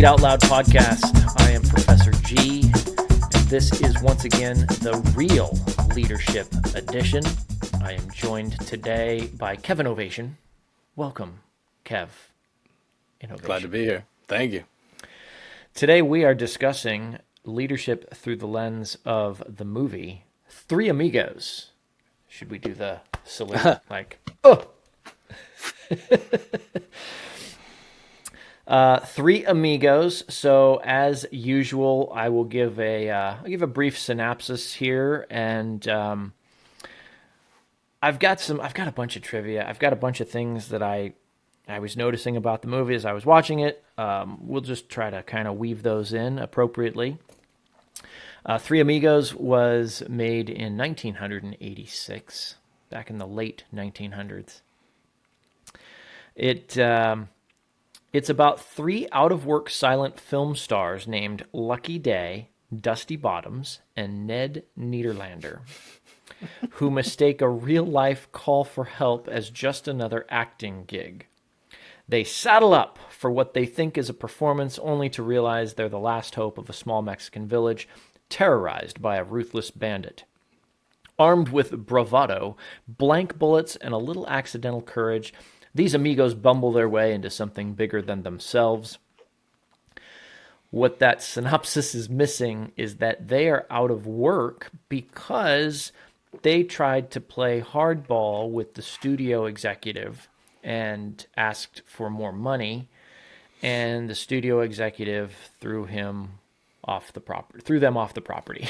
Out Loud podcast. I am Professor G, and this is once again the Real Leadership Edition. I am joined today by Kev-Innovation. Welcome, Kev-Innovation. Glad to be here. Thank you. Today we are discussing leadership through the lens of the movie Three Amigos. Should we do the salute? Three Amigos. So as usual, I will give a brief synopsis here, and I've got a bunch of trivia. I've got a bunch of things that I was noticing about the movie as I was watching it. We'll just try to kind of weave those in appropriately. Three Amigos was made in 1986, back in the late 1900s. It's about three out-of-work silent film stars named Lucky Day, Dusty Bottoms, and Ned Niederlander, who mistake a real-life call for help as just another acting gig. They saddle up for what they think is a performance, only to realize they're the last hope of a small Mexican village, terrorized by a ruthless bandit. Armed with bravado, blank bullets, and a little accidental courage, these amigos bumble their way into something bigger than themselves. What that synopsis is missing is that they are out of work because they tried to play hardball with the studio executive and asked for more money, and the studio executive threw them off the property.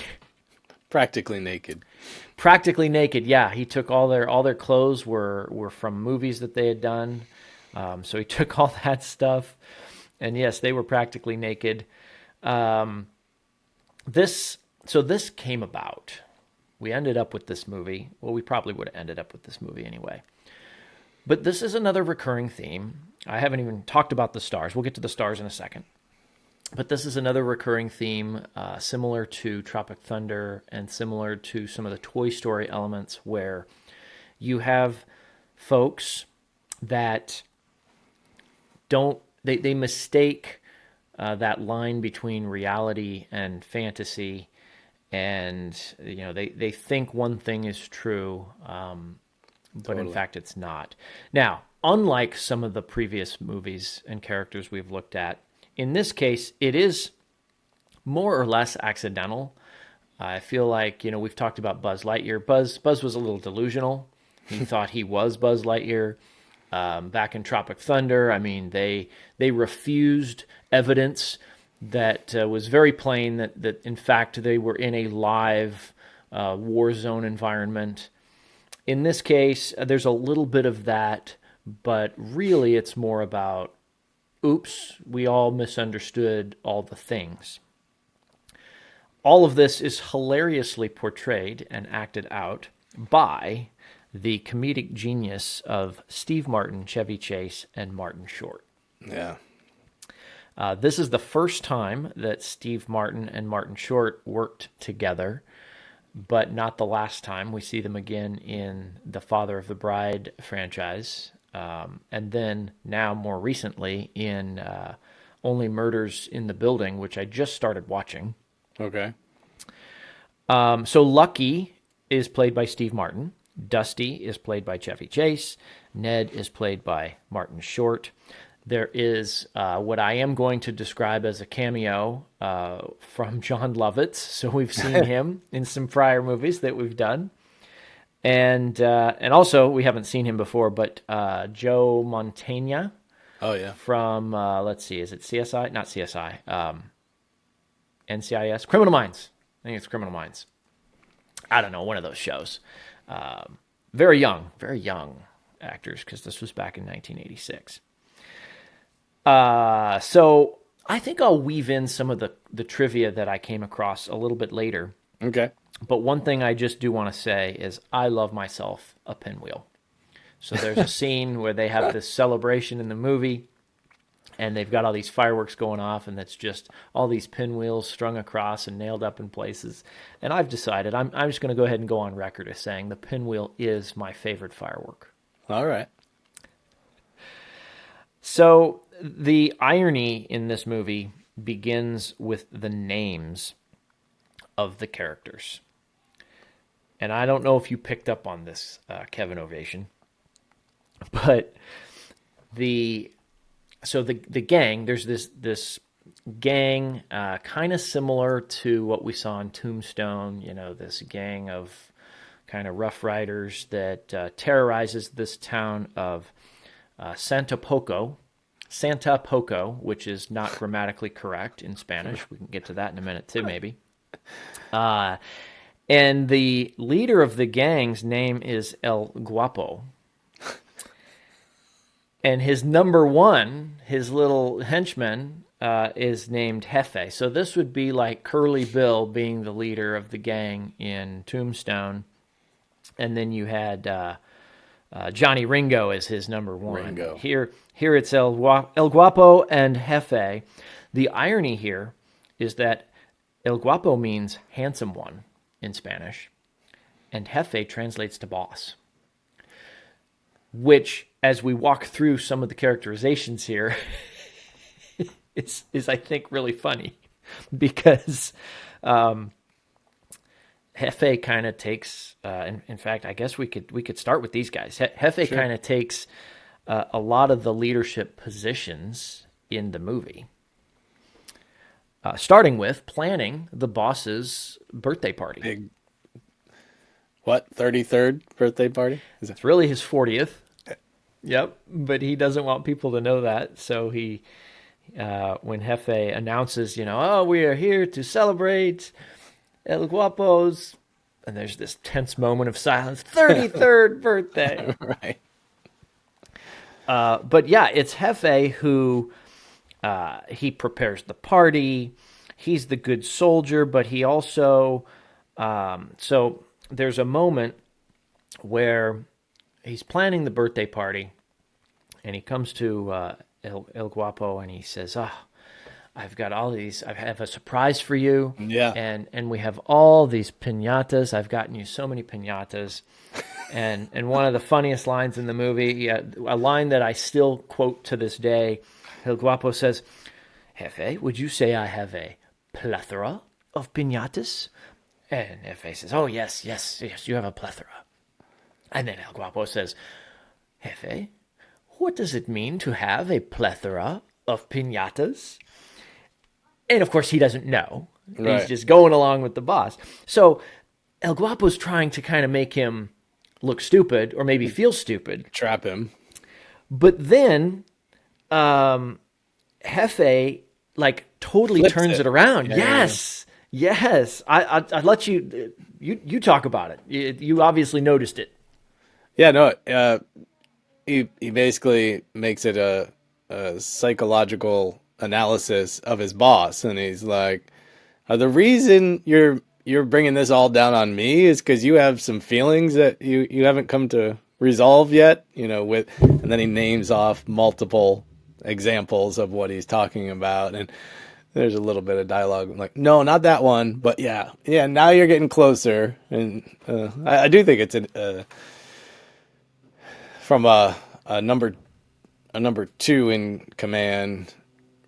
Practically naked. Practically naked, yeah. He took all their clothes were from movies that they had done. So he took all that stuff, and yes, they were practically naked. This came about. We ended up with this movie. Well, we probably would have ended up with this movie anyway. But this is another recurring theme. I haven't even talked about the stars. We'll get to the stars in a second. But this is another recurring theme, similar to Tropic Thunder and similar to some of the Toy Story elements, where you have folks that they mistake that line between reality and fantasy, and they think one thing is true, but in fact it's not. Now, unlike some of the previous movies and characters we've looked at, in this case, it is more or less accidental. I feel like, we've talked about Buzz Lightyear. Buzz was a little delusional. He thought he was Buzz Lightyear. Back in Tropic Thunder, they refused evidence that was very plain that in fact they were in a live war zone environment. In this case, there's a little bit of that, but really it's more about, oops, we all misunderstood all the things. All of this is hilariously portrayed and acted out by the comedic genius of Steve Martin, Chevy Chase, and Martin Short. Yeah. This is the first time that Steve Martin and Martin Short worked together, but not the last time. We see them again in the Father of the Bride franchise. And then now more recently in Only Murders in the Building, which I just started watching. Okay. So Lucky is played by Steve Martin. Dusty is played by Chevy Chase. Ned is played by Martin Short. There is what I am going to describe as a cameo from John Lovitz. So we've seen him in some prior movies that we've done. And also, we haven't seen him before, but Joe Montana. Oh, yeah. From, let's see, is it CSI? Not CSI. NCIS? Criminal Minds. I think it's Criminal Minds. I don't know, one of those shows. Very young actors, because this was back in 1986. So I think I'll weave in some of the trivia that I came across a little bit later. Okay. But one thing I just do want to say is I love myself a pinwheel. So there's a scene where they have this celebration in the movie, and they've got all these fireworks going off, and it's just all these pinwheels strung across and nailed up in places. And I've decided I'm just going to go ahead and go on record as saying the pinwheel is my favorite firework. All right. So the irony in this movie begins with the names of the characters. And I don't know if you picked up on this, Kev-Innovation, but the gang, there's this gang, kind of similar to what we saw in Tombstone. This gang of kind of Rough Riders that terrorizes this town of Santa Poco, which is not grammatically correct in Spanish. We can get to that in a minute too, maybe. And the leader of the gang's name is El Guapo. And his number one, his little henchman, is named Jefe. So this would be like Curly Bill being the leader of the gang in Tombstone. And then you had Johnny Ringo as his number one. Ringo. Here it's El Guapo and Jefe. The irony here is that El Guapo means handsome one in Spanish, and Jefe translates to boss, which, as we walk through some of the characterizations here, is I think really funny, because Jefe kind of takes, in fact, I guess we could start with these guys. Jefe kind of takes a lot of the leadership positions in the movie, starting with planning the boss's birthday party. Big, what, 33rd birthday party? It's really his 40th. Yep, but he doesn't want people to know that, so he, when Jefe announces, oh, we are here to celebrate El Guapo's, and there's this tense moment of silence, 33rd birthday. Right. But yeah, it's Jefe who, he prepares the party. He's the good soldier, but he also, so there's a moment where he's planning the birthday party, and he comes to El Guapo, and he says, I've got all these, I have a surprise for you. Yeah. And we have all these piñatas. I've gotten you so many piñatas. And one of the funniest lines in the movie, a line that I still quote to this day, El Guapo says, Jefe, would you say I have a plethora of piñatas? And Jefe says, oh, yes, you have a plethora. And then El Guapo says, Jefe, what does it mean to have a plethora of piñatas? And of course, he doesn't know. Right. He's just going along with the boss. So El Guapo's trying to kind of make him look stupid, or maybe feel stupid. Trap him. But then Jefe totally Flips turns it around. Yeah. Yes. I'd let you talk about it. You obviously noticed it. Yeah, no, he basically makes it a psychological analysis of his boss, and he's like, the reason you're bringing this all down on me is because you have some feelings that you haven't come to resolve yet, and then he names off multiple examples of what he's talking about, and there's a little bit of dialogue. I'm like, no, not that one, but yeah, now you're getting closer, and I do think it's from a number two in command,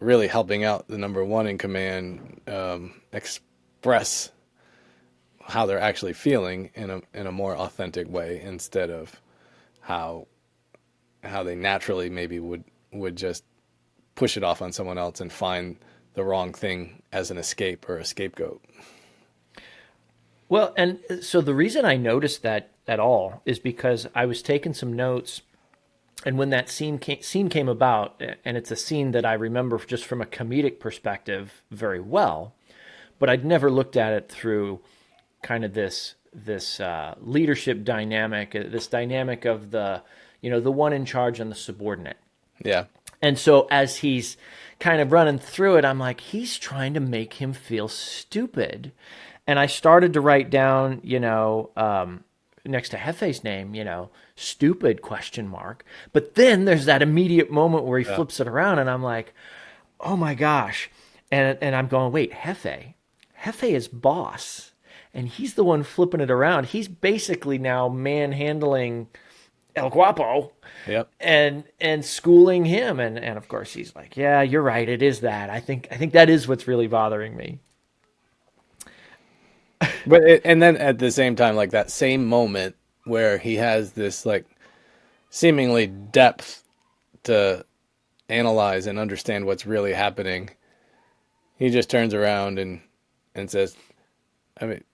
really helping out the number one in command express how they're actually feeling in a more authentic way, instead of how they naturally maybe would just push it off on someone else and find the wrong thing as an escape or a scapegoat. Well, and so the reason I noticed that at all is because I was taking some notes, and when that scene came about, and it's a scene that I remember just from a comedic perspective very well, but I'd never looked at it through kind of this leadership dynamic, this dynamic of the one in charge and the subordinate. Yeah. And so as he's kind of running through it, I'm like, he's trying to make him feel stupid. And I started to write down, next to Jefe's name, stupid ? But then there's that immediate moment where he flips it around, and I'm like, oh my gosh. And I'm going, wait, Jefe is boss, and he's the one flipping it around. He's basically now manhandling El Guapo Yep. and schooling him. And of course he's like, yeah, you're right. It is that. I think that is what's really bothering me. But and then at the same time, like that same moment where he has this like seemingly depth to analyze and understand what's really happening, he just turns around and says, I mean,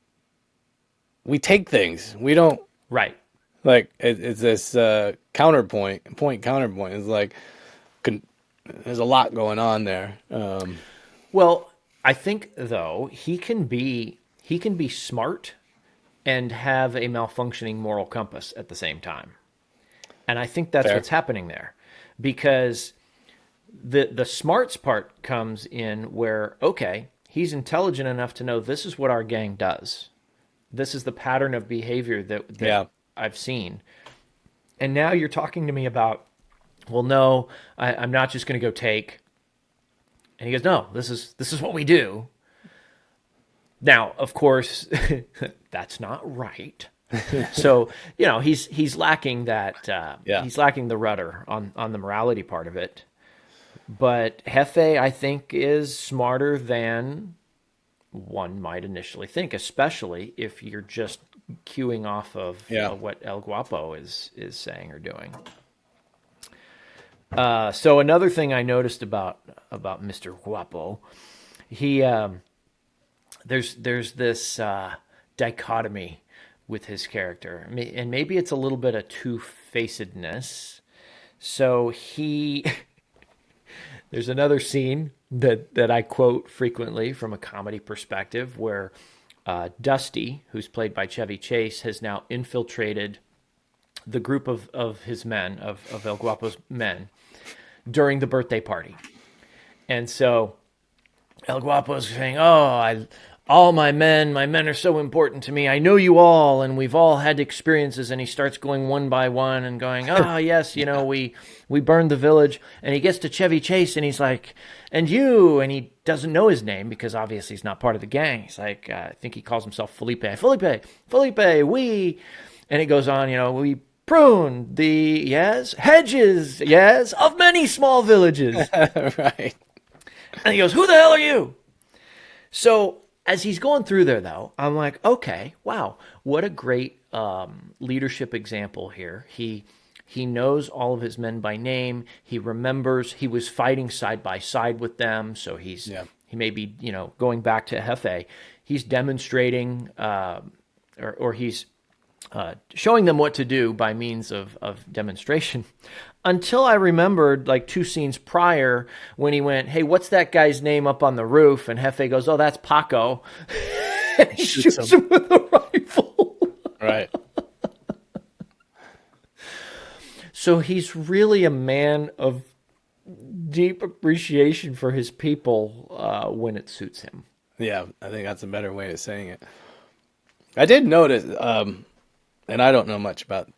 we take things. We don't Right. like it's this counterpoint. It's like con- there's a lot going on there. Well, I think though he can be smart and have a malfunctioning moral compass at the same time. And I think that's Fair. what's happening there. Because the smarts part comes in where, okay, he's intelligent enough to know this is what our gang does. This is the pattern of behavior that Yeah. I've seen. And now you're talking to me about, well, no, I'm not just going to go take. And he goes, no, this is what we do. Now, of course, that's not right. So he's lacking that. Yeah. He's lacking the rudder on the morality part of it. But Hefe, I think, is smarter than one might initially think, especially if you're just queuing off of Yeah. what El Guapo is saying or doing. So another thing I noticed about Mr. Guapo, he there's this dichotomy with his character, and maybe it's a little bit of two-facedness. So he there's another scene that I quote frequently from a comedy perspective where Dusty, who's played by Chevy Chase, has now infiltrated the group of his men, of El Guapo's men, during the birthday party. And so El Guapo's saying, "Oh, all my men are so important to me. I know you all, and we've all had experiences." And he starts going one by one and going, "Ah, yes, we burned the village." And he gets to Chevy Chase, and he's like, "And you?" And he doesn't know his name because obviously he's not part of the gang. He's like, I think he calls himself Felipe. Felipe, we. And it goes on, we pruned the hedges, of many small villages. Right. And he goes, "Who the hell are you?" So as he's going through there, though, I'm like, okay, wow, what a great leadership example here. He knows all of his men by name. He remembers he was fighting side by side with them. So he may be, going back to Hefe. He's demonstrating or he's showing them what to do by means of demonstration. Until I remembered, like 2 scenes prior, when he went, "Hey, what's that guy's name up on the roof?" And Hefe goes, "Oh, that's Paco." And he shoots him with a rifle. Right. So he's really a man of deep appreciation for his people when it suits him. Yeah, I think that's a better way of saying it. I did notice, and I don't know much about,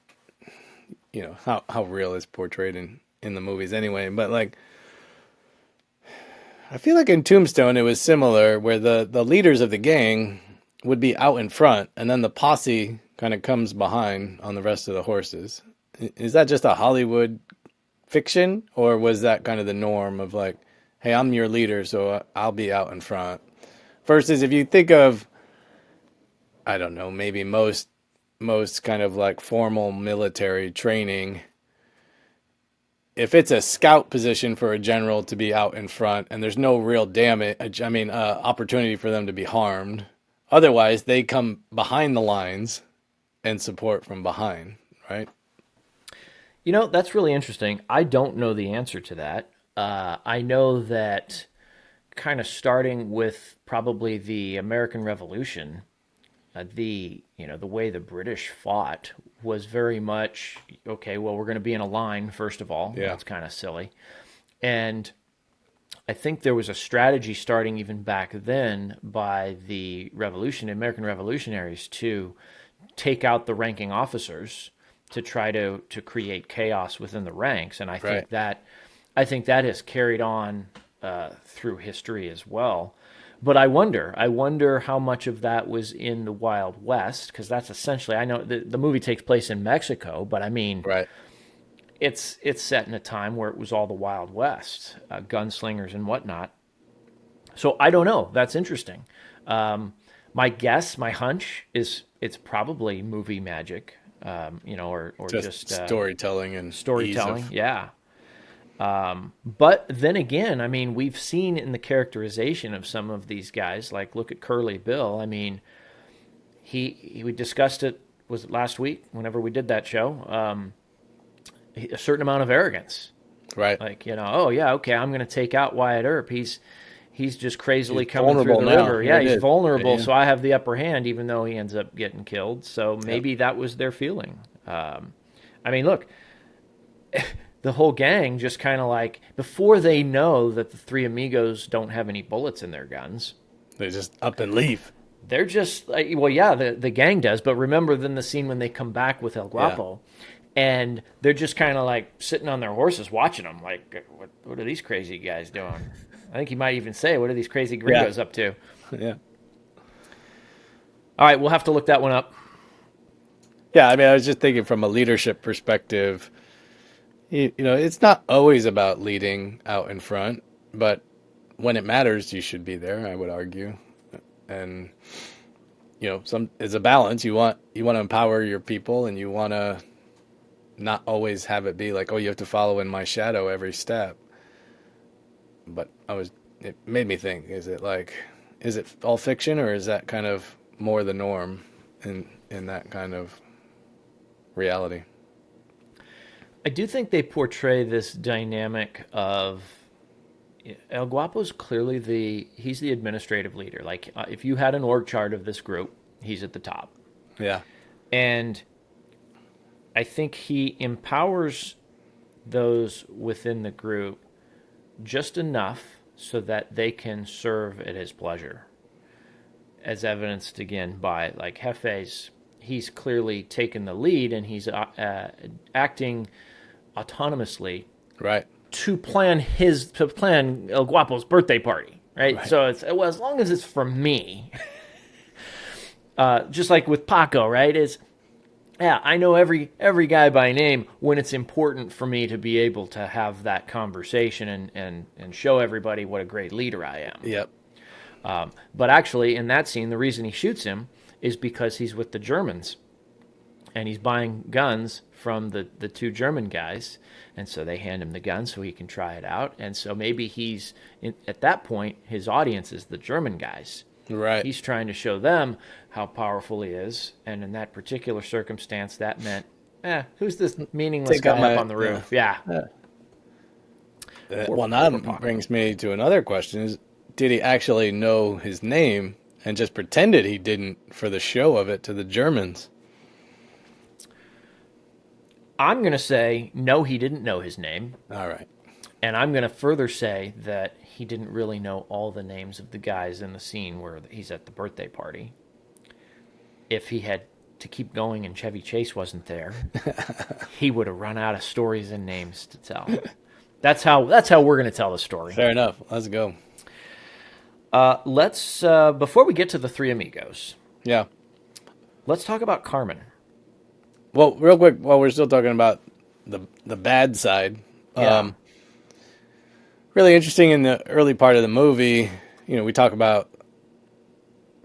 how real it's portrayed in the movies anyway, but like, I feel like in Tombstone it was similar, where the leaders of the gang would be out in front, and then the posse kind of comes behind on the rest of the horses. Is that just a Hollywood fiction, or was that kind of the norm of like, hey, I'm your leader, so I'll be out in front? Versus if you think of, I don't know, maybe most kind of like formal military training, if it's a scout position for a general to be out in front and there's no real damage, opportunity for them to be harmed, otherwise they come behind the lines and support from behind, right? That's really interesting. I don't know the answer to that. I know that kind of starting with probably the American Revolution, the way the British fought was very much, okay, well, we're going to be in a line first of all. Yeah. That's kind of silly. And I think there was a strategy starting even back then by the American revolutionaries to take out the ranking officers to try to create chaos within the ranks. And I think Right. that has carried on through history as well. But I wonder how much of that was in the Wild West, because that's essentially, I know the movie takes place in Mexico, but I mean, Right. it's set in a time where it was all the Wild West, gunslingers and whatnot. So I don't know. That's interesting. My guess, my hunch is it's probably movie magic, or Just just storytelling and ease storytelling. of. Yeah. But then again, I mean, we've seen in the characterization of some of these guys, like look at Curly Bill. I mean, we discussed it, was it last week? Whenever we did that show, a certain amount of arrogance. Right. Like, oh yeah, okay, I'm going to take out Wyatt Earp. He's just He's crazily coming through vulnerable the now. river. Here Yeah, it he's is. vulnerable, Yeah. so I have the upper hand, even though he ends up getting killed. So Yep. maybe that was their feeling. I mean, look, the whole gang just kind of like, before they know that the Three Amigos don't have any bullets in their guns, They just up and leave. they're just like, well, yeah, the gang does, but remember then the scene when they come back with El Yeah. Guapo, and they're just kind of like sitting on their horses watching them, like, what are these crazy guys doing? I think he might even say, what are these crazy gringos up to? Yeah. All right, we'll have to look that one up. Yeah. I mean, I was just thinking from a leadership perspective. It's not always about leading out in front, but when it matters, you should be there, I would argue. And it's a balance. You want to empower your people, and you want to not always have it be like, oh, you have to follow in my shadow every step. But it made me think, is it all fiction, or is that kind of more the norm in that kind of reality? I do think they portray this dynamic of El Guapo's clearly he's the administrative leader. Like, if you had an org chart of this group, he's at the top. Yeah. And I think he empowers those within the group just enough so that they can serve at his pleasure. As evidenced again by, like, Hefe's, he's clearly taken the lead and he's acting autonomously Right. to plan El Guapo's birthday party, right? So it's, well, as long as it's for me, just like with Paco, right? I know every guy by name when it's important for me to be able to have that conversation and show everybody what a great leader I am. Yep. But actually, in that scene, the reason he shoots him is because he's with the Germans, and he's buying guns from the two German guys, and so they hand him the gun so he can try it out. And so maybe at that point, his audience is the German guys. Right. He's trying to show them how powerful he is, and in that particular circumstance, that meant, who's this meaningless guy up on the roof? Yeah. Well, now that brings me to another question: is did he actually know his name and just pretended he didn't for the show of it to the Germans? I'm going to say, no, he didn't know his name. All right. And I'm going to further say that he didn't really know all the names of the guys in the scene where he's at the birthday party. If he had to keep going and Chevy Chase wasn't there, he would have run out of stories and names to tell. That's how we're going to tell the story. Fair enough. Let's go. Let's before we get to the Three Amigos, Yeah. let's talk about Carmen. Well, real quick, while we're still talking about the bad side, Yeah. really interesting in the early part of the movie, we talk about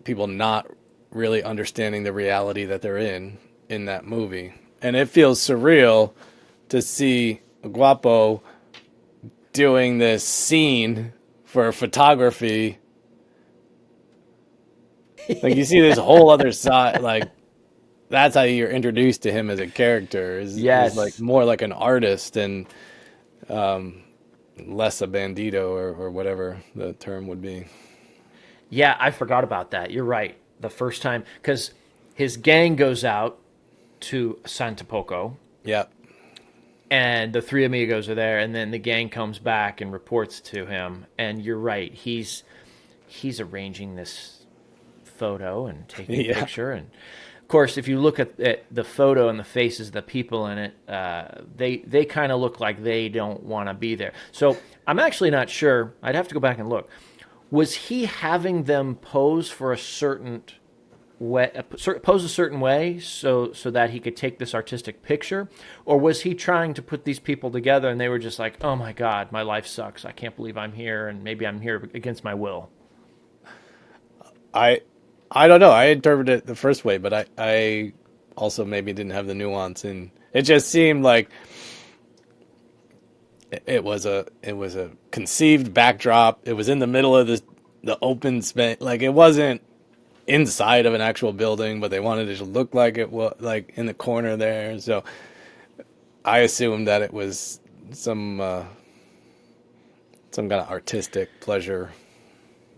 people not really understanding the reality that they're in that movie. And it feels surreal to see Guapo doing this scene for photography. Like, you see this whole other side, like, that's how you're introduced to him as a character. Yes. Is like more like an artist and less a bandito or whatever the term would be. Yeah, I forgot about that. You're right. The first time, because his gang goes out to Santa Poco, Yeah. and the Three Amigos are there, and then the gang comes back and reports to him. And you're right. He's arranging this photo and taking a Yeah. picture. And of course, if you look at the photo and the faces of the people in it, they kind of look like they don't want to be there. So I'm actually not sure. I'd have to go back and look. Was he having them pose for a certain way, pose a certain way, so that he could take this artistic picture, or was he trying to put these people together and they were just like, oh my God, my life sucks, I can't believe I'm here, and maybe I'm here against my will? I I don't know. I interpreted it the first way, but I also maybe didn't have the nuance, and it just seemed like it was a conceived backdrop. It was in the middle of the open space. Like, it wasn't inside of an actual building, but they wanted it to look like it was like in the corner there. So I assumed that it was some kind of artistic pleasure.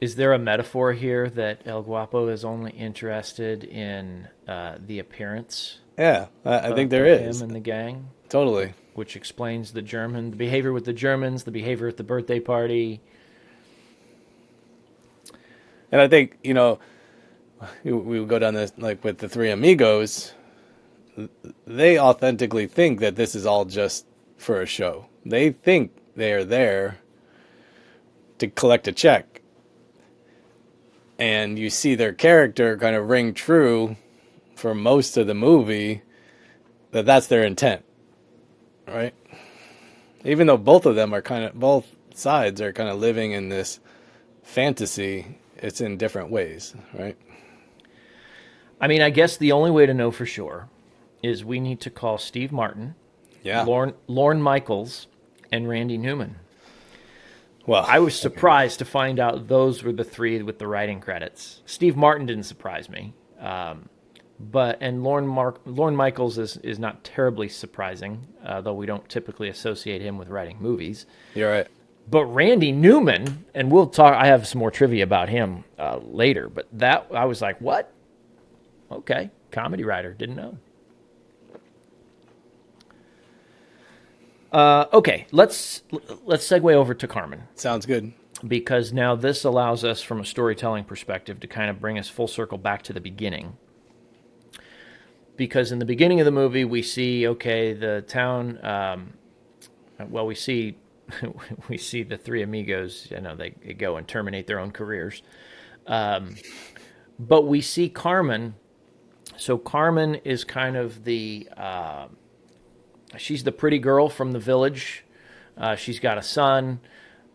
Is there a metaphor here that El Guapo is only interested in the appearance Yeah, I think there of him is. and the gang, Totally. which explains the behavior with the Germans, the behavior at the birthday party? And I think, we would go down this, like with the Three Amigos, they authentically think that this is all just for a show. They think they are there to collect a check. And you see their character kind of ring true for most of the movie, that that's their intent, right? Even though both sides are kind of living in this fantasy, it's in different ways, right? I mean, I guess the only way to know for sure is we need to call Steve Martin, Yeah. Lorne Michaels, and Randy Newman. Well, I was surprised to find out those were the three with the writing credits. Steve Martin didn't surprise me, and Lorne Michaels is not terribly surprising, though we don't typically associate him with writing movies. you're right. But Randy Newman, and we'll talk. I have some more trivia about him later. But that I was like, what? Okay, comedy writer, didn't know. Okay, let's segue over to Carmen, Sounds good. because now this allows us, from a storytelling perspective, to kind of bring us full circle back to the beginning. Because in the beginning of the movie, we see, okay, the town. We see we see the Three Amigos. They go and terminate their own careers. But we see Carmen. So Carmen is kind of she's the pretty girl from the village. She's got a son.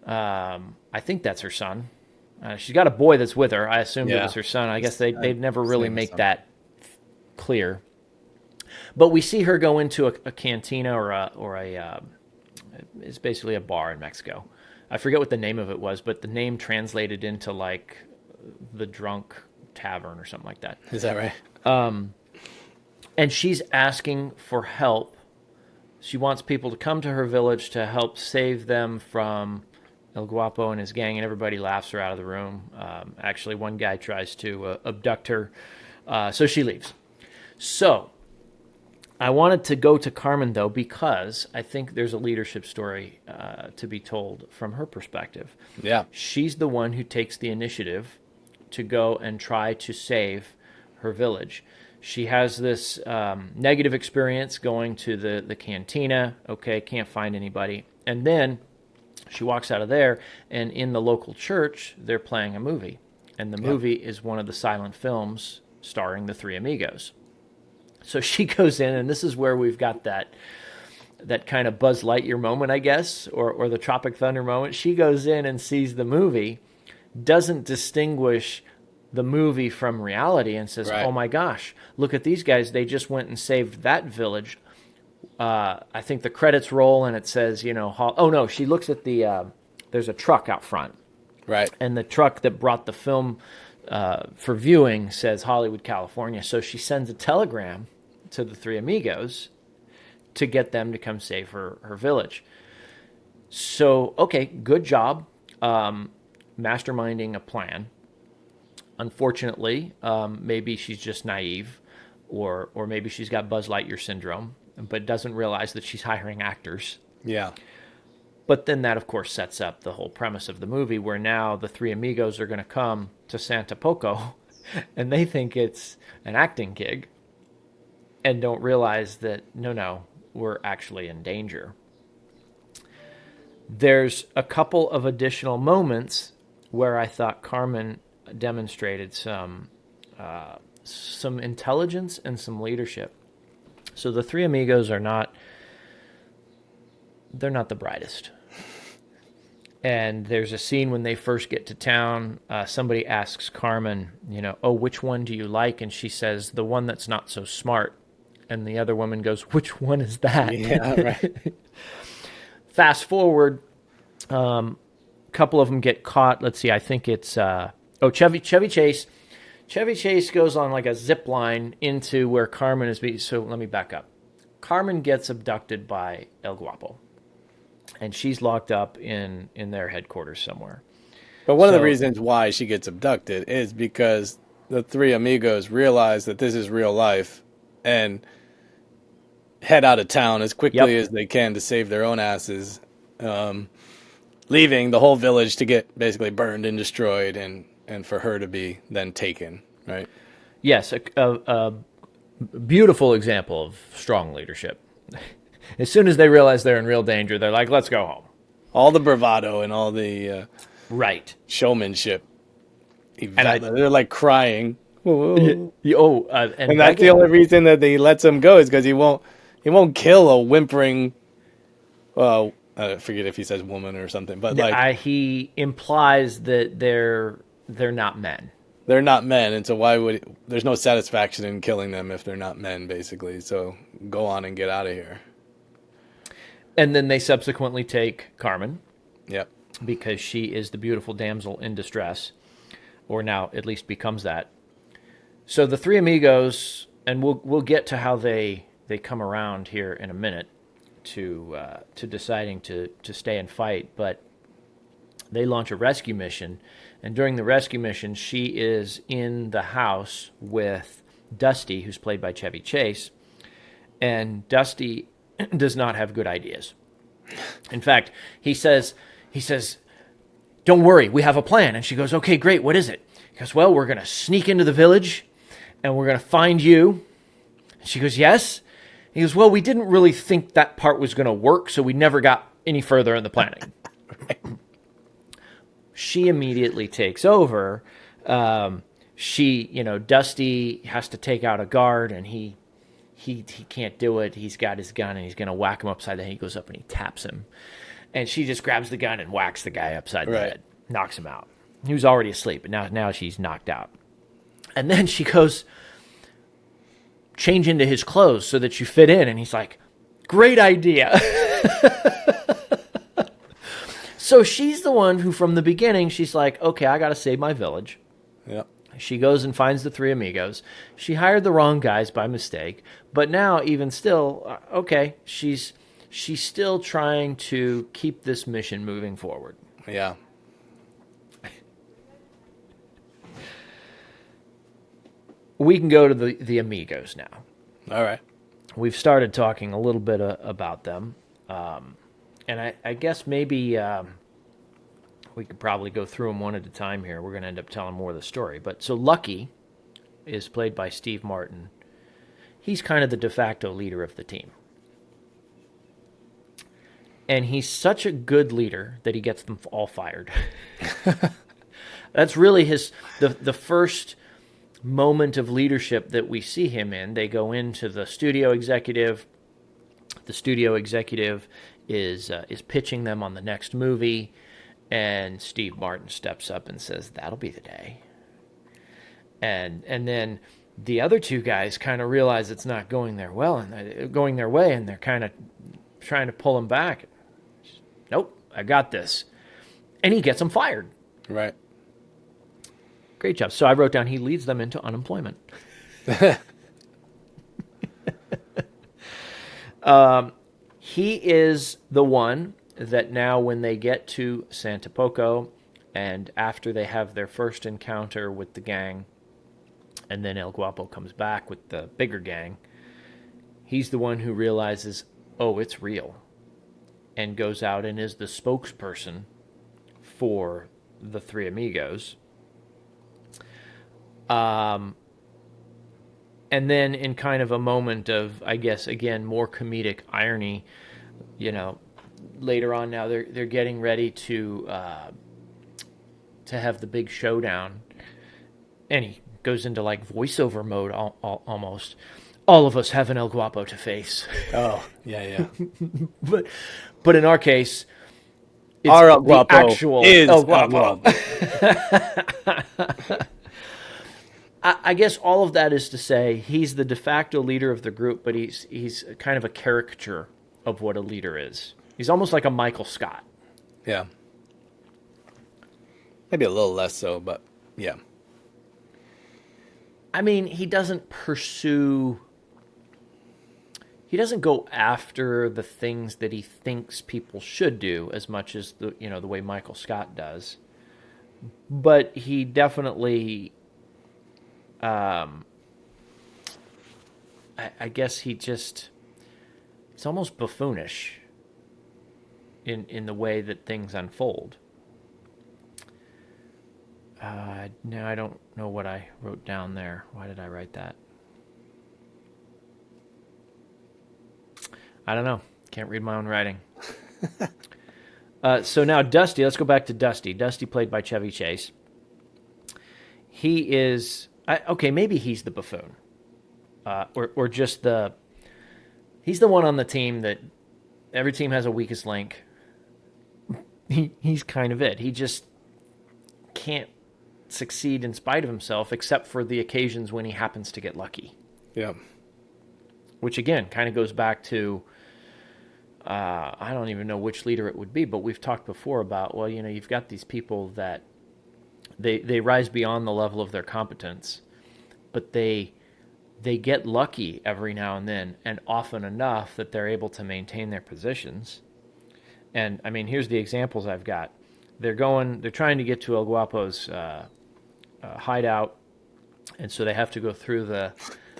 I think that's her son. She's got a boy that's with her. I assumed it was her son. I guess they'd never really make that clear. But we see her go into a cantina or a it's basically a bar in Mexico. I forget what the name of it was, but the name translated into like the drunk tavern or something like that. Is that right? And she's asking for help. She wants people to come to her village to help save them from El Guapo and his gang, and everybody laughs her out of the room. Actually, one guy tries to abduct her, so she leaves. So I wanted to go to Carmen, though, because I think there's a leadership story to be told from her perspective. Yeah. She's the one who takes the initiative to go and try to save her village. She has this negative experience going to the cantina. Okay, can't find anybody. And then she walks out of there, and in the local church, they're playing a movie. And the movie is one of the silent films starring the Three Amigos. So she goes in, and this is where we've got that kind of Buzz Lightyear moment, I guess, or the Tropic Thunder moment. She goes in and sees the movie, doesn't distinguish the movie from reality, and says, Right. oh my gosh, look at these guys. They just went and saved that village. I think the credits roll, and it says, oh no, she looks at there's a truck out front. Right. And the truck that brought the film for viewing says Hollywood, California. So she sends a telegram to the Three Amigos to get them to come save her village. So, okay, good job masterminding a plan. Unfortunately, maybe she's just naive, or maybe she's got Buzz Lightyear syndrome, but doesn't realize that she's hiring actors. Yeah. But then that, of course, sets up the whole premise of the movie, where now the Three Amigos are going to come to Santa Poco, and they think it's an acting gig, and don't realize that, no, we're actually in danger. There's a couple of additional moments where I thought Carmen demonstrated some intelligence and some leadership. So the Three Amigos they're not the brightest. And there's a scene when they first get to town. Somebody asks Carmen, oh, which one do you like? And she says, the one that's not so smart. And the other woman goes, which one is that? Yeah, right. Fast forward, a couple of them get caught. Let's see, I think it's, Chevy Chase. Chevy Chase goes on like a zip line into where Carmen is being. So let me back up. Carmen gets abducted by El Guapo. And she's locked up in their headquarters somewhere. But one of the reasons why she gets abducted is because the Three Amigos realize that this is real life and head out of town as quickly as they can to save their own asses, leaving the whole village to get basically burned and destroyed and for her to be then taken, right? Yes, a beautiful example of strong leadership. As soon as they realize they're in real danger, they're like, let's go home. All the bravado and all the right showmanship. They're like crying. And that's the only reason that he lets him go is because he won't kill a whimpering, well, I forget if he says woman or something, but he implies that they're not men. They're not men, and so there's no satisfaction in killing them if they're not men, basically. So go on and get out of here. And then they subsequently take Carmen. Yep. Because she is the beautiful damsel in distress, or now at least becomes that. So the Three Amigos, and we'll get to how they come around here in a minute to deciding to stay and fight, but they launch a rescue mission, and during the rescue mission, she is in the house with Dusty, who's played by Chevy Chase, and Dusty does not have good ideas. In fact, he says, don't worry, we have a plan. And she goes, okay, great, what is it? He goes, well, we're going to sneak into the village, and we're going to find you. And she goes, yes. He goes, well, we didn't really think that part was going to work, so we never got any further in the planning. Right. She immediately takes over. Dusty has to take out a guard, and he can't do it. He's got his gun, and he's going to whack him upside the head. He goes up and he taps him. And she just grabs the gun and whacks the guy upside the head, knocks him out. He was already asleep, but now she's knocked out. And then she goes, change into his clothes so that you fit in. And he's like, great idea. So she's the one who, from the beginning, she's like, okay, I got to save my village. Yep. She goes and finds the Three Amigos. She hired the wrong guys by mistake. But now, even still, okay, she's still trying to keep this mission moving forward. Yeah. We can go to the Amigos now. All right. We've started talking a little bit about them. And I guess maybe we could probably go through them one at a time here. We're going to end up telling more of the story. But so Lucky is played by Steve Martin. He's kind of the de facto leader of the team. And he's such a good leader that he gets them all fired. That's really the first moment of leadership that we see him in. They go into the studio executive. The studio executive is pitching them on the next movie, and Steve Martin steps up and says, "That'll be the day." And then the other two guys kind of realize it's not going their way, and they're kind of trying to pull him back. Nope, I got this, and he gets them fired. Right. Great job. So I wrote down he leads them into unemployment. He is the one that now when they get to Santa Poco and after they have their first encounter with the gang and then El Guapo comes back with the bigger gang, he's the one who realizes, oh, it's real, and goes out and is the spokesperson for the Three Amigos. And then in kind of a moment of, I guess, again, more comedic irony, later on now they're getting ready to to have the big showdown, and he goes into like voiceover mode almost. All of us have an El Guapo to face. Oh, yeah, yeah. But in our case, it's Our El the Guapo actual is El El Guapo. Guapo. I guess all of that is to say he's the de facto leader of the group, but he's kind of a caricature of what a leader is. He's almost like a Michael Scott. Yeah. Maybe a little less so, but yeah. I mean, he doesn't go after the things that he thinks people should do as much as the way Michael Scott does. But he definitely, I guess it's almost buffoonish in the way that things unfold. Now I don't know what I wrote down there. Why did I write that? I don't know. Can't read my own writing. So now Dusty, let's go back to Dusty. Dusty played by Chevy Chase. He is, okay, maybe he's the buffoon. Or just he's the one on the team that every team has a weakest link. He's kind of it. He just can't succeed in spite of himself, except for the occasions when he happens to get lucky. Yeah. Which again kind of goes back to I don't even know which leader it would be, but we've talked before about, well, you've got these people that they rise beyond the level of their competence, but they get lucky every now and then, and often enough that they're able to maintain their positions. And I mean, here's the examples I've got. They're trying to get to El Guapo's hideout, and so they have to go through the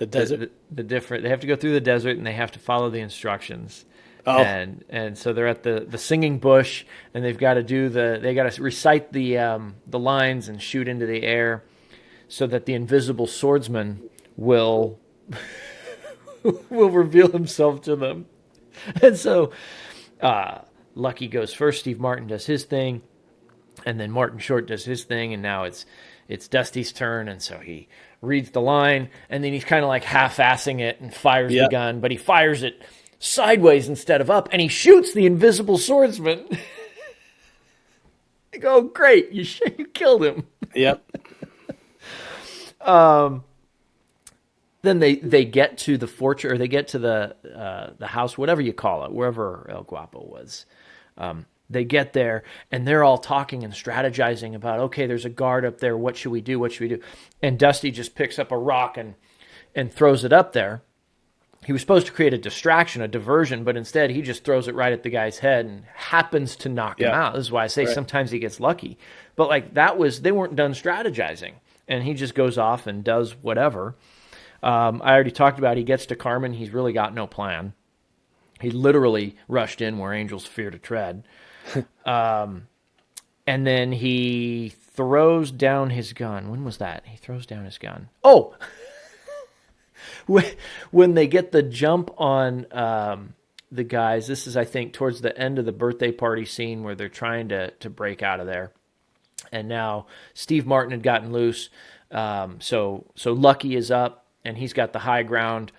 desert. They have to go through the desert, and they have to follow the instructions. Oh. And so they're at the singing bush, and they've got to recite the lines and shoot into the air, so that the invisible swordsman will reveal himself to them. And so Lucky goes first. Steve Martin does his thing, and then Martin Short does his thing, and now it's Dusty's turn, and so he reads the line, and then he's kind of like half-assing it and fires the gun, but he fires it sideways instead of up, and he shoots the invisible swordsman. I go, great, you killed him. Yep. Then they get to the fortress, or they get to the house, whatever you call it, wherever El Guapo was. They get there, and they're all talking and strategizing about, okay, there's a guard up there. What should we do? What should we do? And Dusty just picks up a rock and throws it up there. He was supposed to create a distraction, a diversion, but instead he just throws it right at the guy's head and happens to knock him out. This is why I say sometimes he gets lucky. But like they weren't done strategizing, and he just goes off and does whatever. I already talked about he gets to Carmen. He's really got no plan. He literally rushed in where angels fear to tread. And then he throws down his gun. When was that? He throws down his gun. Oh! When they get the jump on the guys, this is, I think, towards the end of the birthday party scene where they're trying to break out of there. And now Steve Martin had gotten loose. So Lucky is up, and he's got the high ground,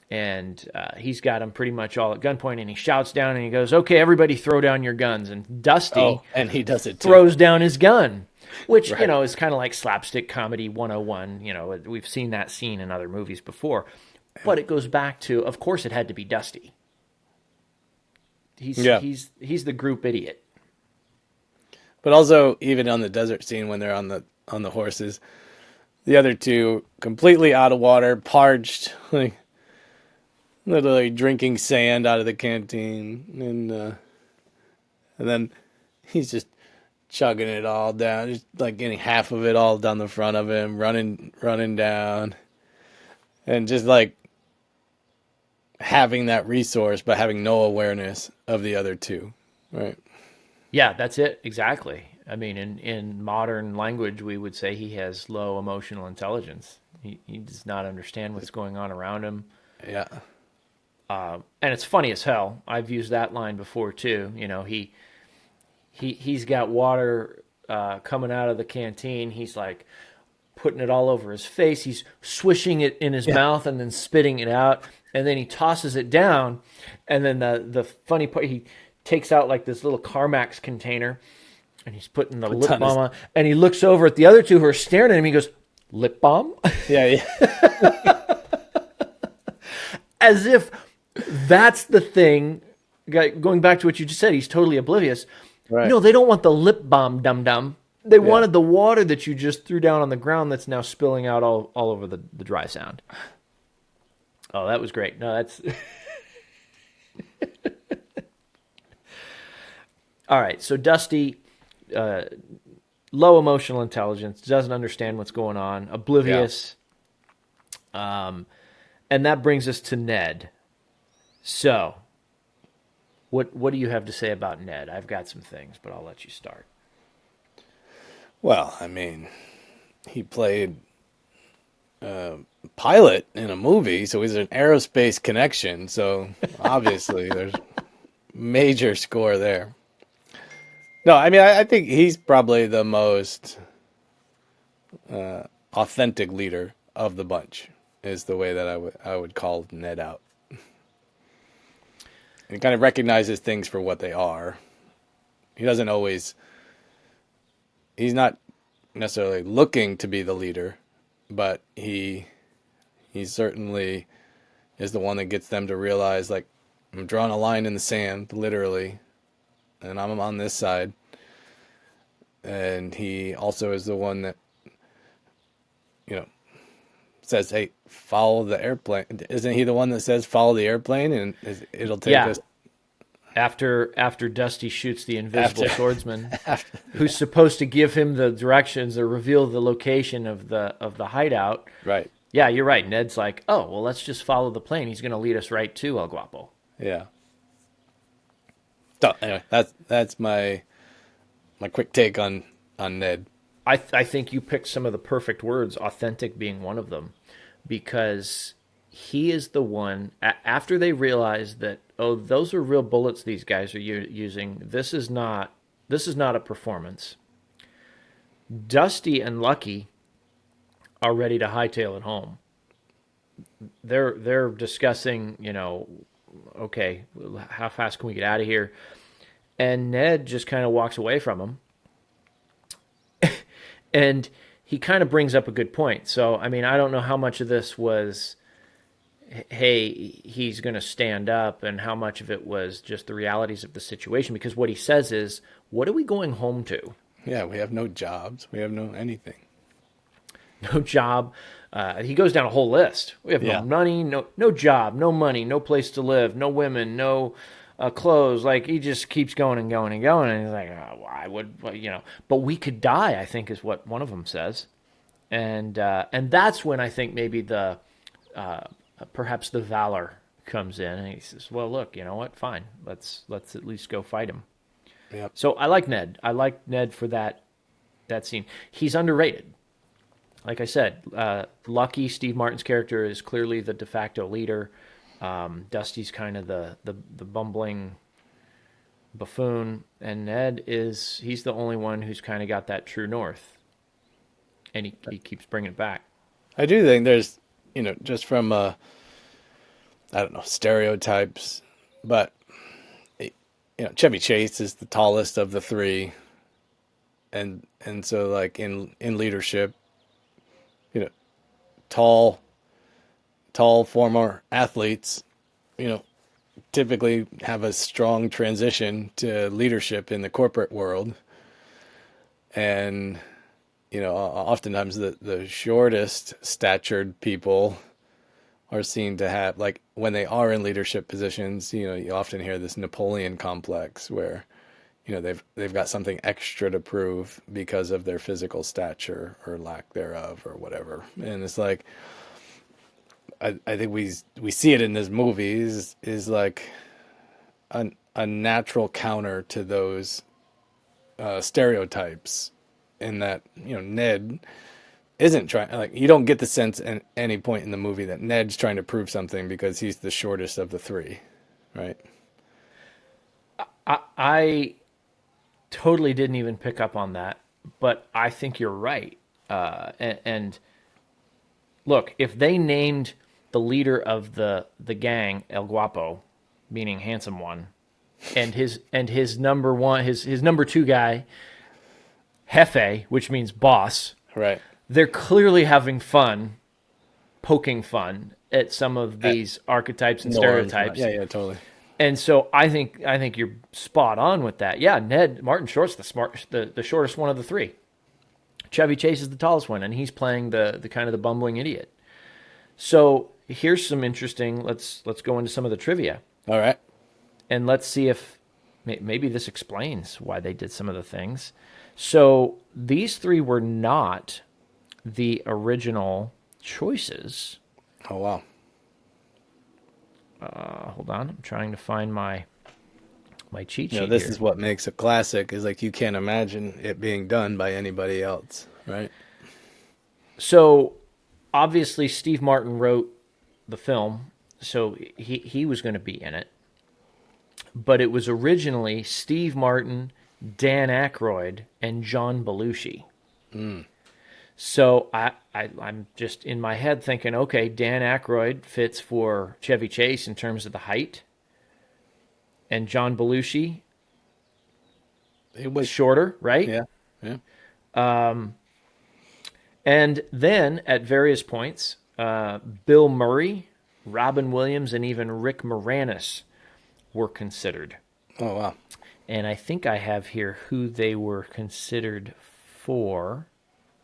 and he's got them pretty much all at gunpoint, and he shouts down, and he goes, okay, everybody throw down your guns. And Dusty and he does it too. Throws down his gun, which, is kind of like slapstick comedy 101. We've seen that scene in other movies before. But it goes back to, of course, it had to be Dusty. He's the group idiot. But also, even on the desert scene when they're on the horses, the other two completely out of water, parched, like literally drinking sand out of the canteen, and then he's just chugging it all down, just like getting half of it all down the front of him, running down, and just like having that resource, but having no awareness of the other two, right? Yeah, that's it. Exactly. I mean, in modern language, we would say he has low emotional intelligence. He does not understand what's going on around him. Yeah. And it's funny as hell. I've used that line before too. He's got water coming out of the canteen. He's like putting it all over his face. He's swishing it in his Yeah. mouth and then spitting it out. And then he tosses it down. And then the funny part, he takes out like this little Carmax container and he's putting the Puts lip on his, balm on. And he looks over at the other two who are staring at him. He goes, lip balm? yeah, yeah. As if that's the thing. Going back to what you just said, he's totally oblivious. Right. No, they don't want the lip balm, dum dum. They Yeah. wanted the water that you just threw down on the ground that's now spilling out all over the dry sound. Oh, that was great. No, that's all right. So Dusty, low emotional intelligence, doesn't understand what's going on, oblivious. And that brings us to Ned. So, what do you have to say about Ned? I've got some things, but I'll let you start. Well, I mean, he played pilot in a movie, so he's an aerospace connection. So obviously, there's major score there. No, I mean, I think he's probably the most authentic leader of the bunch. Is the way that I would call Ned out. He kind of recognizes things for what they are. He doesn't always. He's not necessarily looking to be the leader, but he certainly is the one that gets them to realize, like, I'm drawing a line in the sand, literally, and I'm on this side. And he also is the one that, says, "Hey, follow the airplane." Isn't he the one that says, "Follow the airplane," and it'll take us After Dusty shoots the invisible swordsman, after, who's supposed to give him the directions or reveal the location of the hideout. right? Yeah, you're right. Ned's like, oh well, let's just follow the plane. He's going to lead us right to El Guapo. Yeah. So anyway, that's my quick take on Ned. I think you picked some of the perfect words, authentic being one of them, because he is the one, after they realize that, oh, those are real bullets these guys are using, this is not a performance. Dusty and Lucky are ready to hightail it home. They're discussing, okay, how fast can we get out of here? And Ned just kind of walks away from them. And he kind of brings up a good point. So, I mean, I don't know how much of this was, hey, he's going to stand up, and how much of it was just the realities of the situation. Because what he says is, what are we going home to? Yeah, we have no jobs. We have no anything. No job. He goes down a whole list. We have no money, no job, no money, no place to live, no women, no clothes. Like, he just keeps going and going and going. And he's like, oh, I would, but we could die, I think is what one of them says. And that's when I think maybe the, perhaps the valor comes in, and he says, well, look, you know what? Fine. Let's at least go fight him. Yep. So I like Ned. I like Ned for that scene. He's underrated. Like I said, Lucky, Steve Martin's character, is clearly the de facto leader. Dusty's kind of the bumbling buffoon, and Ned he's the only one who's kind of got that true north, and he keeps bringing it back. I do think there's, just from I don't know, stereotypes, but Chevy Chase is the tallest of the three, and so, like, in leadership, tall former athletes, typically have a strong transition to leadership in the corporate world. And, oftentimes the shortest statured people are seen to have, like, when they are in leadership positions, you often hear this Napoleon complex where, they've got something extra to prove because of their physical stature or lack thereof or whatever. And it's like, I think we see it in this movie is like a natural counter to those stereotypes, in that, Ned isn't trying, like, you don't get the sense at any point in the movie that Ned's trying to prove something because he's the shortest of the three, right? I totally didn't even pick up on that but I think you're right. And look, if they named the leader of the gang El Guapo, meaning handsome one, and his number one, his number two guy Jefe, which means boss, Right. they're clearly having fun, poking fun at some of At these archetypes and norms. stereotypes. Yeah, yeah, totally. And so I think you're spot on with that. Yeah, Martin Short's the shortest one of the three. Chevy Chase is the tallest one, and he's playing the kind of the bumbling idiot. So here's some interesting. Let's go into some of the trivia, All right. and let's see if maybe this explains why they did some of the things. So these three were not the original choices. Oh, wow. Hold on, I'm trying to find my cheat sheet This here. is what makes a classic, is like you can't imagine it being done by anybody else, right? So obviously Steve Martin wrote the film, so he was going to be in it. But it was originally Steve Martin, Dan Aykroyd, and John Belushi. So I'm just in my head thinking, okay, Dan Aykroyd fits for Chevy Chase in terms of the height, and John Belushi It was shorter, right? Yeah, yeah. And then at various points, Bill Murray, Robin Williams, and even Rick Moranis were considered. Oh, wow. And I think I have here who they were considered for.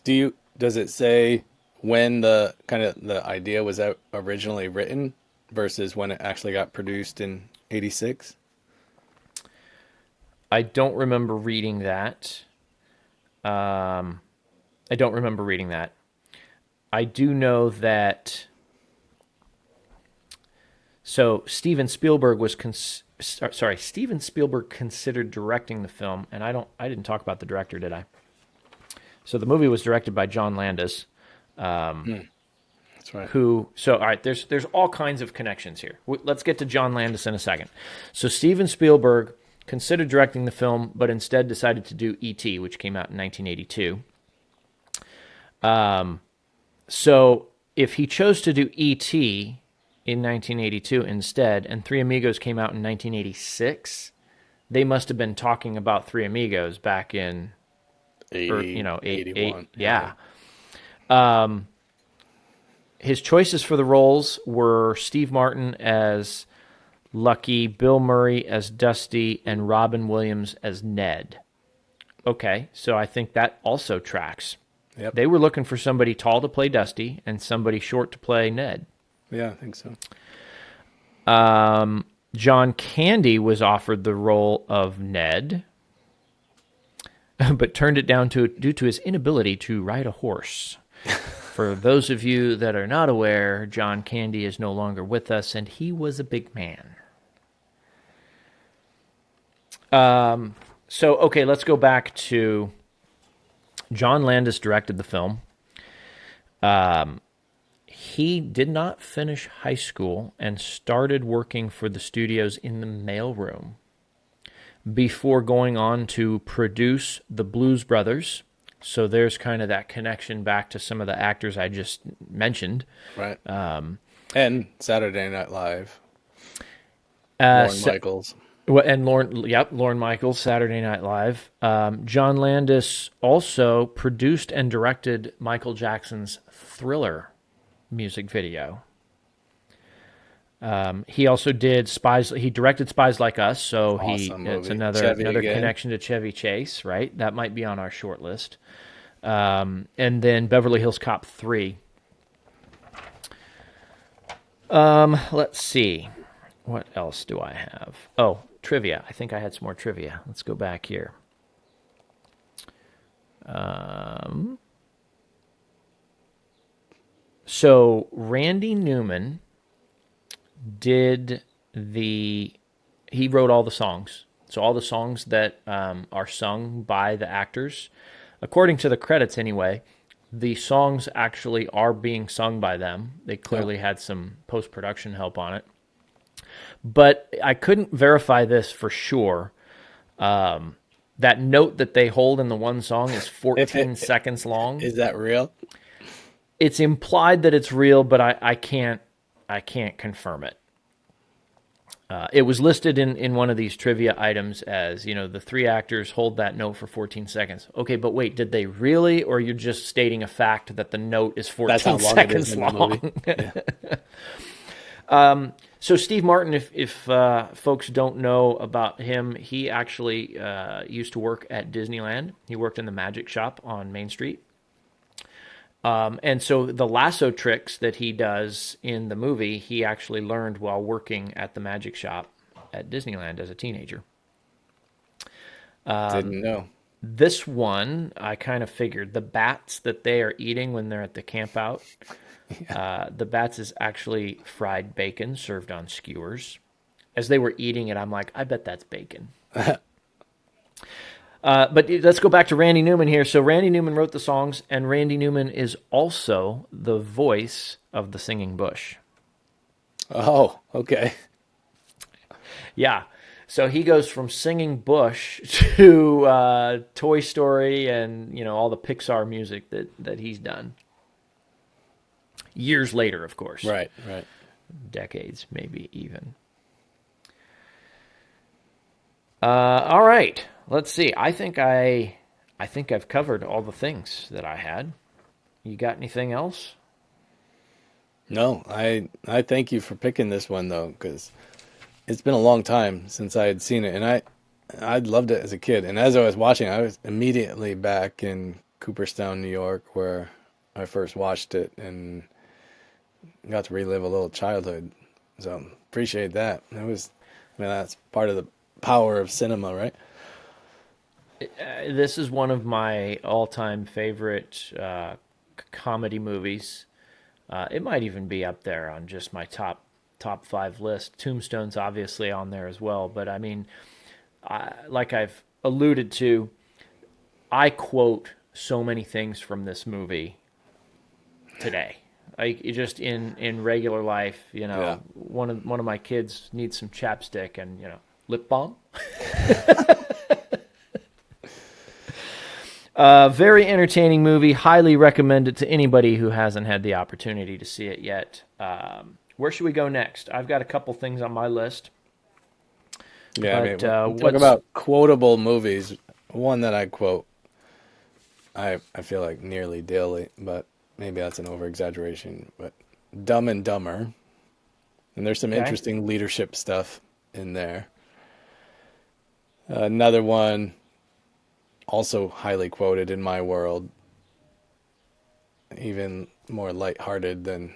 Does it say when the idea was originally written versus when it actually got produced in 86? I don't remember reading that. I don't remember reading that. I do know that. So Steven Spielberg Steven Spielberg considered directing the film, and I didn't talk about the director, did I? So the movie was directed by John Landis. That's right. All right, there's all kinds of connections here. Let's get to John Landis in a second. So Steven Spielberg considered directing the film, but instead decided to do E.T., which came out in 1982. So if he chose to do E.T. in 1982 instead, and Three Amigos came out in 1986, they must have been talking about Three Amigos back in 81. Yeah. His choices for the roles were Steve Martin as Lucky, Bill Murray as Dusty, and Robin Williams as Ned. Okay, so I think that also tracks. Yep. They were looking for somebody tall to play Dusty and somebody short to play Ned. Yeah, I think so. John Candy was offered the role of Ned, but turned it down due to his inability to ride a horse. For those of you that are not aware, John Candy is no longer with us, and he was a big man. So, okay, let's go back to John Landis directed the film. He did not finish high school and started working for the studios in the mailroom before going on to produce the Blues Brothers. So there's kind of that connection back to some of the actors I just mentioned. Right. And Saturday Night Live. Lorne Michaels. And Lorne Michaels, Saturday Night Live. John Landis also produced and directed Michael Jackson's Thriller music video. He also did Spies. He directed Spies Like Us, so Awesome it's movie. another Chevy again. connection to Chevy Chase, right? That might be on our short list. And then Beverly Hills Cop 3. Let's see. What else do I have? Oh, trivia. I think I had some more trivia. Let's go back here. So Randy Newman he wrote all the songs. So all the songs that are sung by the actors, according to the credits anyway, the songs actually are being sung by them. They clearly had some post-production help on it. But I couldn't verify this for sure. That note that they hold in the one song is If 14 it seconds long. is that real? It's implied that it's real, but I can't confirm it. It was listed in one of these trivia items as, the three actors hold that note for 14 seconds. Okay, but wait, did they really, or you're just stating a fact that the note is That's how 14 long it is seconds in the movie. long? Yeah. So Steve Martin, if folks don't know about him, he actually used to work at Disneyland. He worked in the magic shop on Main Street. And so the lasso tricks that he does in the movie, he actually learned while working at the magic shop at Disneyland as a teenager. Didn't know. This one, I kind of figured the bats that they are eating when they're at the camp out, the bats is actually fried bacon served on skewers. As they were eating it, I'm like, I bet that's bacon. But let's go back to Randy Newman here. So Randy Newman wrote the songs, and Randy Newman is also the voice of the Singing Bush. Oh, okay. Yeah. So he goes from Singing Bush to Toy Story and, all the Pixar music that he's done. Years later, of course. Right. Decades, maybe even. All right. Let's see. I think I've covered all the things that I had. You got anything else? No, I thank you for picking this one though, because it's been a long time since I had seen it, and I loved it as a kid. And as I was watching, I was immediately back in Cooperstown, New York, where I first watched it and got to relive a little childhood. So appreciate that. That's part of the power of cinema, right? This is one of my all-time favorite comedy movies. It might even be up there on just my top 5 list. Tombstone's obviously on there as well, but I mean, like I've alluded to, I quote so many things from this movie today. Like just in regular life, Yeah. one of my kids needs some chapstick and lip balm. Very entertaining movie. Highly recommend it to anybody who hasn't had the opportunity to see it yet. Where should we go next? I've got a couple things on my list. Yeah, But, we talk about quotable movies. One that I quote, I feel like nearly daily, but maybe that's an over-exaggeration. But Dumb and Dumber, and there's some interesting leadership stuff in there. Another one, also highly quoted in my world, even more lighthearted than,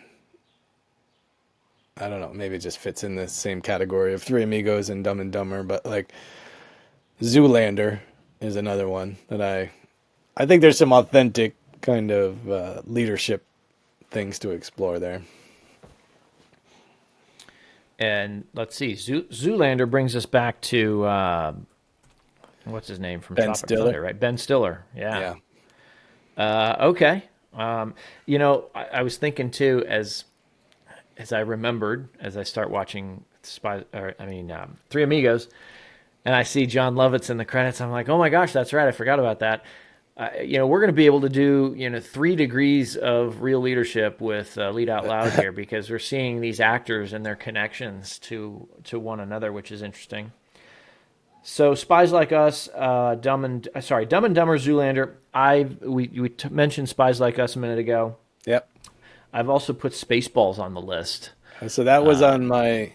I don't know, maybe it just fits in the same category of Three Amigos and Dumb and Dumber, but like Zoolander is another one that I think there's some authentic kind of leadership things to explore there. And let's see, Zoolander brings us back to what's his name from Ben Tropic Stiller. Thunder, right? Ben Stiller. Yeah. Yeah. Okay. I was thinking too, as I remembered, as I start watching Three Amigos, and I see John Lovitz in the credits, I'm like, oh my gosh, that's right, I forgot about that. We're going to be able to do 3 degrees of real leadership with Lead Out Loud here, because we're seeing these actors and their connections to one another, which is interesting. So Spies Like Us, Dumb and Dumber, Zoolander. We mentioned Spies Like Us a minute ago. Yep. I've also put Spaceballs on the list. So that was on my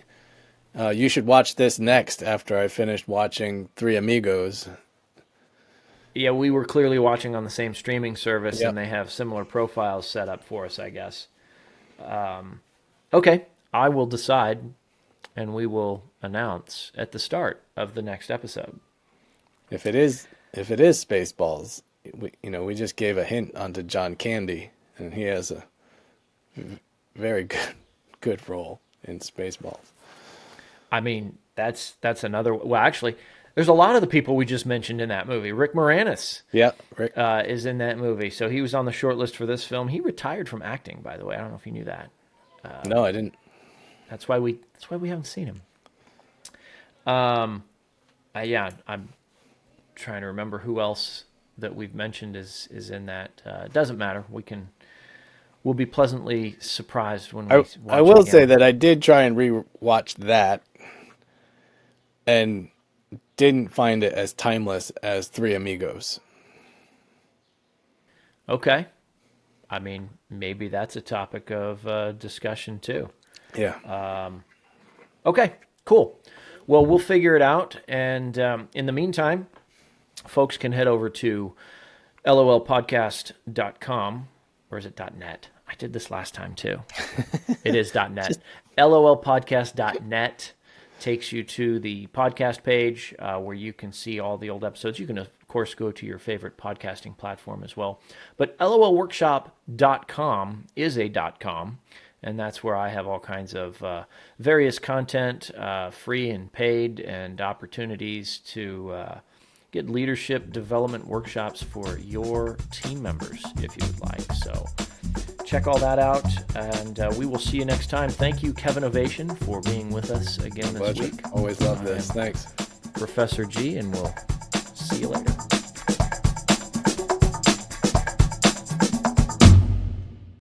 you should watch this next after I finished watching Three Amigos. Yeah, we were clearly watching on the same streaming service, Yep. and they have similar profiles set up for us, I guess. Okay, I will decide, and we will announce at the start of the next episode. If it is Spaceballs, we just gave a hint onto John Candy, and he has a very good role in Spaceballs. I mean, that's another. Well, actually, there's a lot of the people we just mentioned in that movie. Rick Moranis, Yeah, Rick. is in that movie, so he was on the short list for this film. He retired from acting, by the way. I don't know if you knew that. No, I didn't. That's why we haven't seen him. I'm trying to remember who else that we've mentioned is in that. It doesn't matter. We'll be pleasantly surprised when we watch I will it say again. that I did try and re-watch that and didn't find it as timeless as Three Amigos. Okay. I mean, maybe that's a topic of discussion too. Yeah. Okay, cool. Well, we'll figure it out. And in the meantime, folks can head over to lolpodcast.com, or is it .net? I did this last time too. It is .net. lolpodcast.net takes you to the podcast page where you can see all the old episodes. You can, of course, go to your favorite podcasting platform as well. But lolworkshop.com is a .com, and that's where I have all kinds of various content, free and paid, and opportunities to get leadership development workshops for your team members if you would like. So check all that out, and we will see you next time. Thank you, Kev-Innovation, for being with us again this Pleasure. week. Always love this. Thanks. Professor G, and we'll see you later.